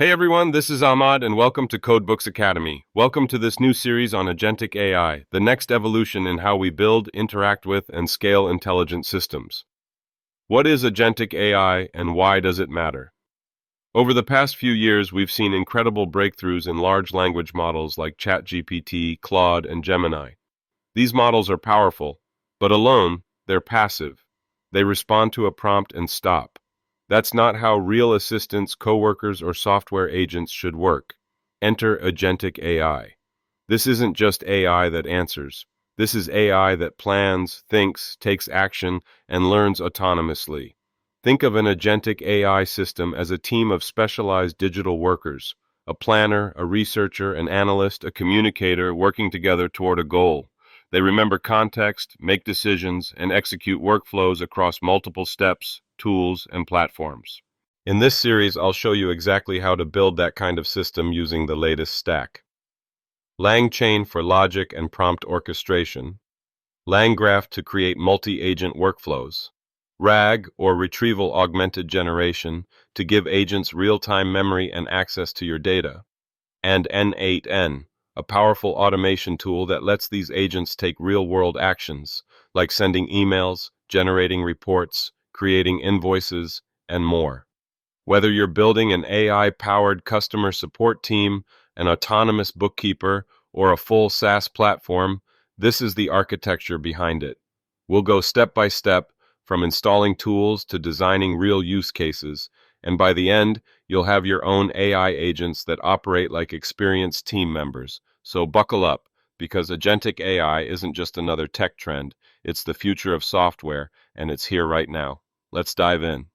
Hey everyone, this is Ahmad and welcome to CodeBooks Academy. Welcome to this new series on Agentic AI, the next evolution in how we build, interact with, and scale intelligent systems. What is Agentic AI and why does it matter? Over the past few years, we've seen incredible breakthroughs in large language models like ChatGPT, Claude, and Gemini. These models are powerful, but alone, they're passive. They respond to a prompt and stop. That's not how real assistants, coworkers, or software agents should work. Enter Agentic AI. This isn't just AI that answers. This is AI that plans, thinks, takes action, and learns autonomously. Think of an agentic AI system as a team of specialized digital workers, a planner, a researcher, an analyst, a communicator working together toward a goal. They remember context, make decisions, and execute workflows across multiple steps, tools, and platforms. In this series, I'll show you exactly how to build that kind of system using the latest stack. LangChain for logic and prompt orchestration, LangGraph to create multi-agent workflows, RAG or retrieval augmented generation to give agents real-time memory and access to your data, and N8N, a powerful automation tool that lets these agents take real-world actions, like sending emails, generating reports, creating invoices, and more. Whether you're building an AI-powered customer support team, an autonomous bookkeeper, or a full SaaS platform, this is the architecture behind it. We'll go step by step, from installing tools to designing real use cases, and by the end, you'll have your own AI agents that operate like experienced team members. So buckle up, because agentic AI isn't just another tech trend, it's the future of software, and it's here right now. Let's dive in.